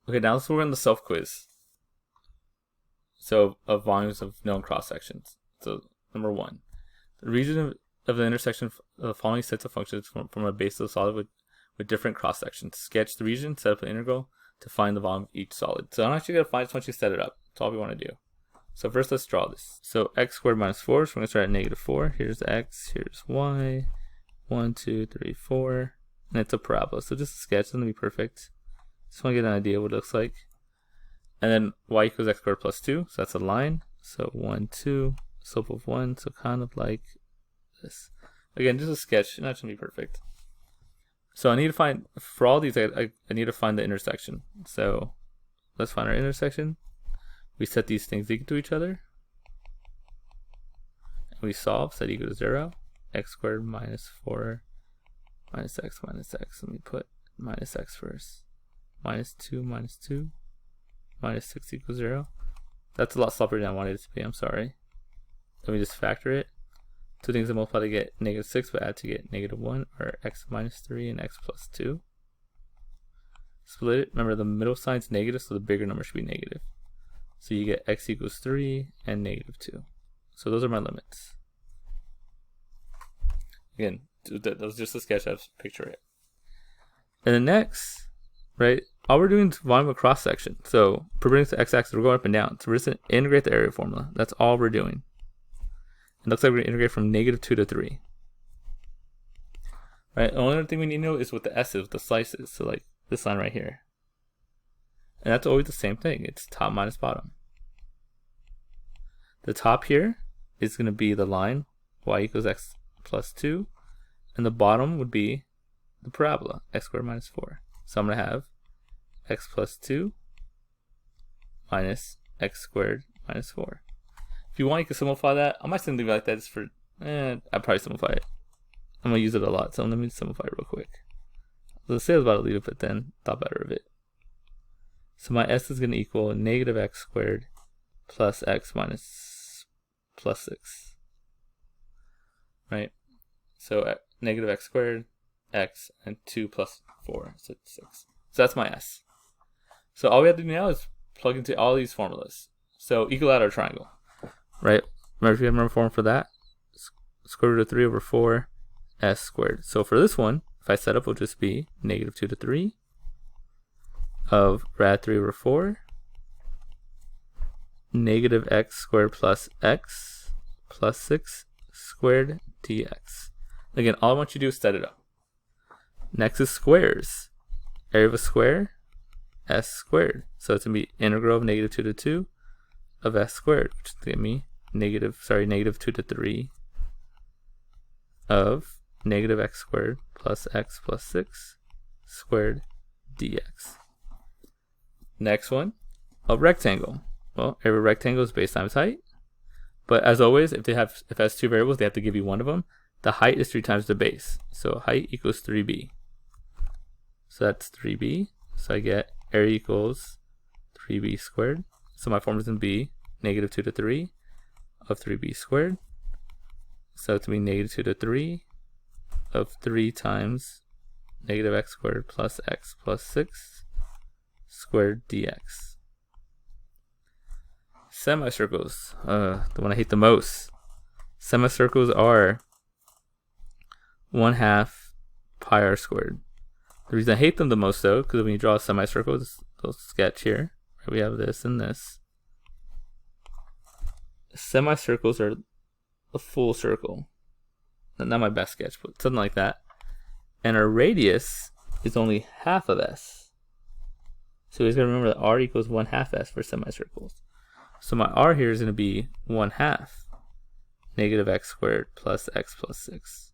Okay, now let's work on the self quiz. So of volumes of known cross sections. So number 1, the region of the intersection of the following sets of functions from a base of the solid with different cross sections. Sketch the region, set up an integral to find the volume of each solid. So I'm actually gonna find just once you set it up. That's all we want to do. So first let's draw this. So x squared minus 4, so we're gonna start at negative 4. Here's x, here's y, 1, 2, 3, 4, and it's a parabola. So just a sketch doesn't be perfect. Just want to get an idea of what it looks like. And then y equals x squared plus 2, so that's a line. So 1, 2, slope of 1, so kind of like this. Again, just a sketch, not gonna be perfect. So I need to find, for all these, I need to find the intersection. So let's find our intersection. We set these things equal to each other. And we solve, set equal to 0. X squared minus 4 minus x minus x. Let me put minus x first. Minus 2 minus 2 minus 6 equals 0. That's a lot sloppier than I wanted it to be, I'm sorry. Let me just factor it. Two things that multiply to get negative 6, but add to get negative 1 are x minus 3 and x plus 2. Split it. Remember, the middle sign's negative, so the bigger number should be negative. So you get x equals 3 and negative 2. So those are my limits. Again, that was just a sketch. I just picture it. And then next, right, all we're doing is volume of cross section. So perpendicular to x-axis, we're going up and down. So we're just going to integrate the area formula. That's all we're doing. It looks like we're going to integrate from negative 2 to 3. Right, the only other thing we need to know is what the s is, what the slice is. So like this line right here. And that's always the same thing. It's top minus bottom. The top here is going to be the line y equals x plus 2. And the bottom would be the parabola, x squared minus 4. So I'm going to have x plus 2 minus x squared minus 4. If you want, you can simplify that. I might simply leave it like that just for, I'd probably simplify it. I'm going to use it a lot, so let me simplify it real quick. Let's say I was about to leave it, but then thought better of it. So my s is going to equal negative x squared plus x minus plus 6. Right? So negative x squared, x, and 2 plus 4, so 6. So that's my s. So all we have to do now is plug into all these formulas. So equal out our triangle. Right? Remember, if you remember formula for that, square root of 3 over 4 s squared. So for this one, if I set up, it will just be negative 2 to 3 of rad 3 over 4 negative x squared plus x plus 6 squared dx. Again, all I want you to do is set it up. Next is squares. Area of a square, s squared. So it's going to be integral of negative 2 to 2 of s squared, which is going to give me negative 2 to 3 of negative x squared plus x plus 6 squared dx. Next one, a rectangle. Well, every rectangle is base times height. But as always, if it has two variables, they have to give you one of them. The height is 3 times the base. So height equals 3b. So that's 3b. So I get area equals 3b squared. So my formula is going to be negative 2 to 3 of 3b squared. So it's going to be negative 2 to 3 of 3 times negative x squared plus x plus 6 squared dx. Semicircles, the one I hate the most. Semicircles are 1/2 pi r squared. The reason I hate them the most, though, because when you draw a semicircle, this little sketch here, right, we have this and this. Semicircles are a full circle. Not my best sketch, but something like that. And our radius is only half of s. So we're going to remember that r equals 1/2 s for semicircles. So my r here is going to be 1/2 negative x squared plus x plus 6.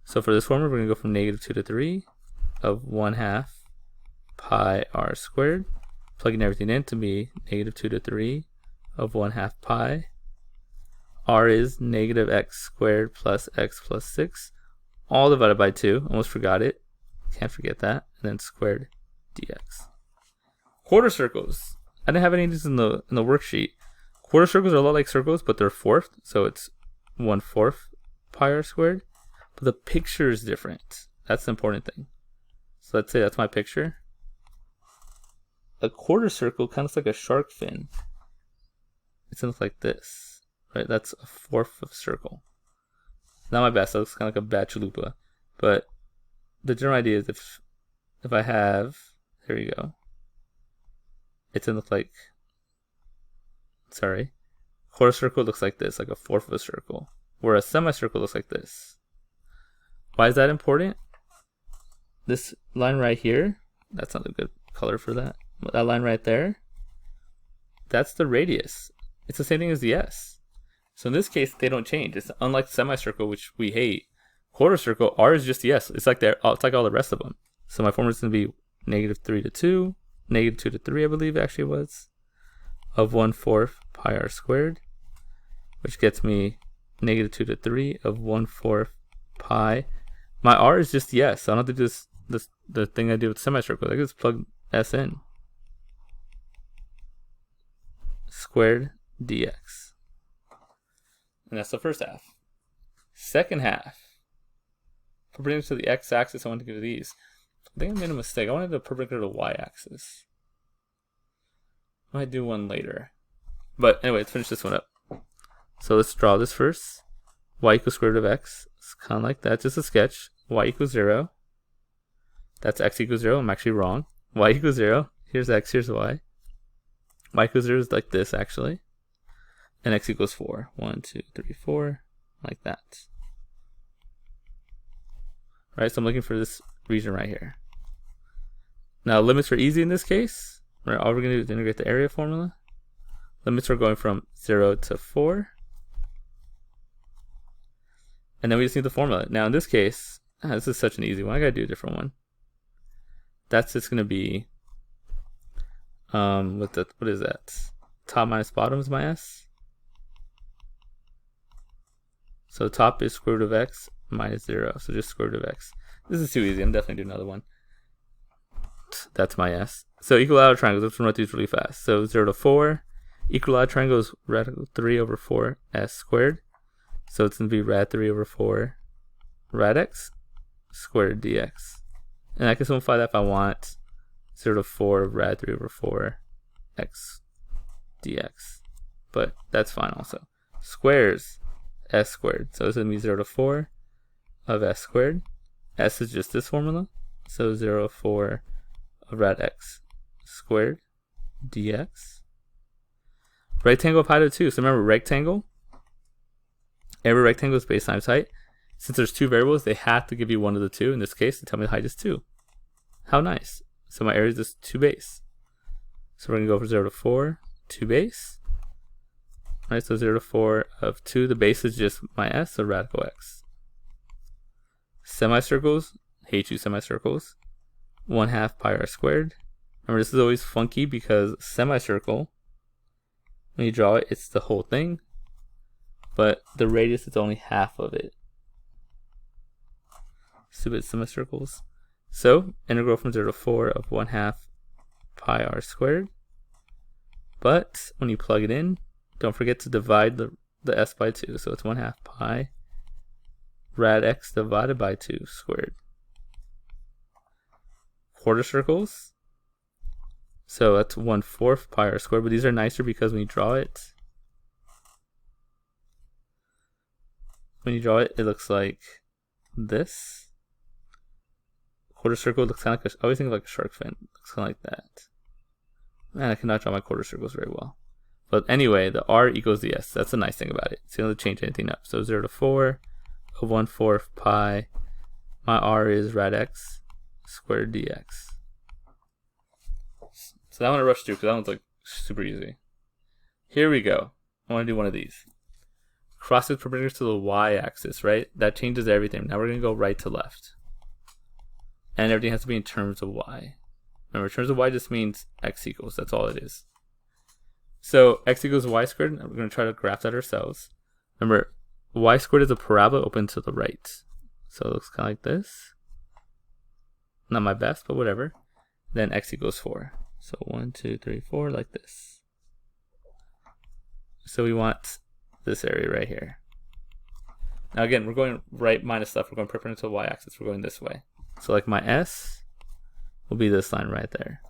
So for this formula, we're going to go from negative 2 to 3 of 1/2 pi r squared, plugging everything in to be negative 2 to 3 of 1/2 pi. R is negative x squared plus x plus 6, all divided by 2. Almost forgot it. Can't forget that. And then squared dx. Quarter circles. I didn't have any of these in the worksheet. Quarter circles are a lot like circles, but they're fourth. So it's 1/4 pi r squared. But the picture is different. That's the important thing. So let's say that's my picture. a quarter circle kind of looks like a shark fin. It's gonna look like this, right? That's a fourth of a circle. Not my best. That looks kind of like a bad chalupa, but the general idea is if I have, there you go. It's gonna look like, sorry, quarter circle looks like this, like a fourth of a circle, where a semicircle looks like this. Why is that important? This line right here, that's not a good color for that. But that line right there, that's the radius. It's the same thing as the S. So in this case, they don't change. It's unlike semicircle, which we hate. Quarter circle, R is just the S. It's like all the rest of them. So my formula is going to be -3 to 2, -2 to 3, I believe it actually was, of 1/4 pi r squared, which gets me -2 to 3 of 1/4 pi. My R is just the S. So I don't have to do the thing I do with semicircle. I can just plug S in. Squared dx. And that's the first half. Second half. Perpendicular to the x-axis, I want to go to these. I think I made a mistake. I wanted to perpendicular to the y-axis. I might do one later. But anyway, let's finish this one up. So let's draw this first. Y equals square root of x. It's kind of like that, just a sketch. Y equals 0. That's x equals 0. I'm actually wrong. Y equals 0. Here's x, here's y. Y equals 0 is like this, actually. And x equals 4. 1, 2, 3, 4. Like that. Right, so I'm looking for this region right here. Now, limits are easy in this case. Right, all we're going to do is integrate the area formula. Limits are going from 0 to 4. And then we just need the formula. Now, in this case, this is such an easy one. I got to do a different one. That's just going to be, what is that? Top minus bottom is my S. So top is square root of x minus 0. So just square root of x. This is too easy. I'm definitely doing another one. That's my S. So equilateral triangles. Let's run these really fast. So 0 to 4. Equilateral triangle is radical 3 over 4 s squared. So it's going to be rad 3 over 4 rad x squared dx. And I can simplify that if I want. 0 to 4 rad 3 over 4 x dx. But that's fine also. Squares s squared. So it's going to be 0 to 4 of s squared. S is just this formula. So 0 to 4 of rad x squared dx. Rectangle pi to 2. So remember, rectangle. Every rectangle is base times height. Since there's two variables, they have to give you one of the two. In this case, they tell me the height is 2. How nice. So my area is just 2 base. So we're going to go for 0 to 4, 2 base. Alright, so 0 to 4 of 2. The base is just my s, so radical x. Semicircles. Hate you, semicircles. 1/2 pi r squared. Remember, this is always funky because semicircle, when you draw it, it's the whole thing. But the radius is only half of it. Stupid semicircles. So, integral from 0 to 4 of 1/2 pi r squared. But when you plug it in, don't forget to divide the s by 2. So it's 1/2 pi rad x divided by 2 squared. Quarter circles. So that's 1/4 pi r squared. But these are nicer because when you draw it, it looks like this. Quarter circle looks kind of like I always think of like a shark fin. It looks kind of like that. Man, I cannot draw my quarter circles very well. But anyway, the r equals the s. That's the nice thing about it. It's going to change anything up. So 0 to 4 of 1/4 pi. My r is rad x squared dx. So that one I rushed through because that one's like super easy. Here we go. I want to do one of these. Cross is perpendicular to the y-axis, right? That changes everything. Now we're going to go right to left. And everything has to be in terms of y. Remember, terms of y just means x equals. That's all it is. So x equals y squared. We're going to try to graph that ourselves. Remember, y squared is a parabola open to the right. So it looks kind of like this. Not my best, but whatever. Then x equals 4. So 1, 2, 3, 4, like this. So we want this area right here. Now again, we're going right minus left. We're going perpendicular to the y-axis. We're going this way. So like my S will be this line right there.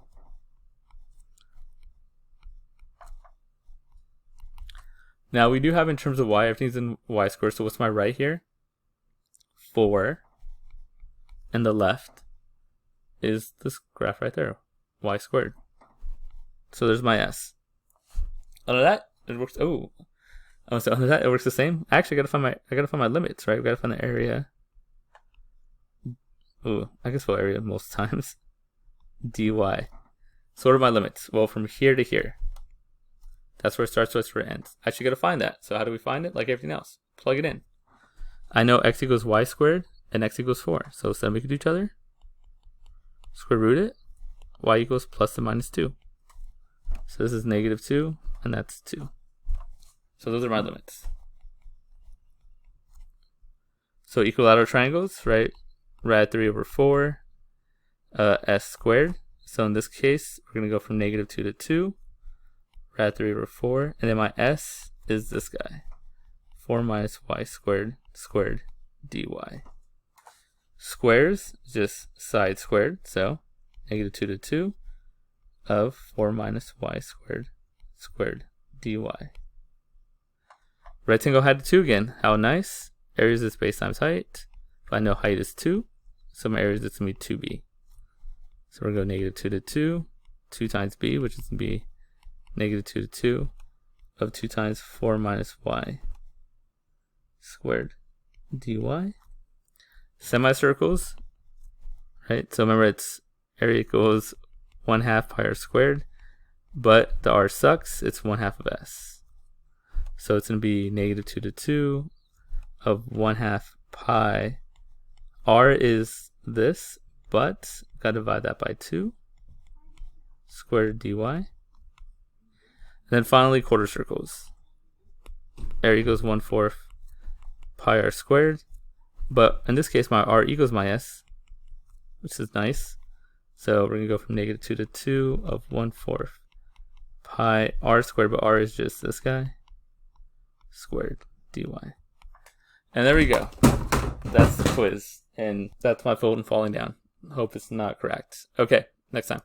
Now we do have in terms of y, everything's in y squared. So what's my right here? 4. And the left is this graph right there, y squared. So there's my s. Under that, it works. Oh, so under that it works the same. Actually, I gotta find my limits, right? We gotta find the area. Ooh, I can spell area most times. dy. So what are my limits? Well, from here to here. That's where it starts, that's where it ends. I actually gotta find that. So how do we find it? Like everything else, plug it in. I know x equals y squared and x equals 4. So send them equal to each other. Square root it. Y equals plus and minus 2. So this is -2, and that's 2. So those are my limits. So equilateral triangles, right? Rad 3 over 4, s squared. So in this case, we're going to go from -2 to 2, rad 3 over 4, and then my s is this guy, 4 minus y squared squared dy. Squares, just side squared, so -2 to 2 of 4 minus y squared squared dy. Rectangle height 2 again, how nice. Areas is base times height. If I know height is 2, so my areas is going to be 2b. So we're going to go -2 to 2, 2 times b, which is going to be -2 to 2 of 2 times 4 minus y squared dy. Semicircles, right? So remember, it's area equals 1/2 pi r squared, but the r sucks, it's 1/2 of s. So it's going to be -2 to 2 of 1/2 pi. R is this, but gotta divide that by 2 squared dy. And then finally, quarter circles. Area equals 1/4 pi r squared, but in this case my r equals my s, which is nice. So we're gonna go from -2 to 2 of 1/4 pi r squared, but r is just this guy, squared dy. And there we go. That's the quiz, and that's my fault in falling down. Hope it's not correct. Okay, next time.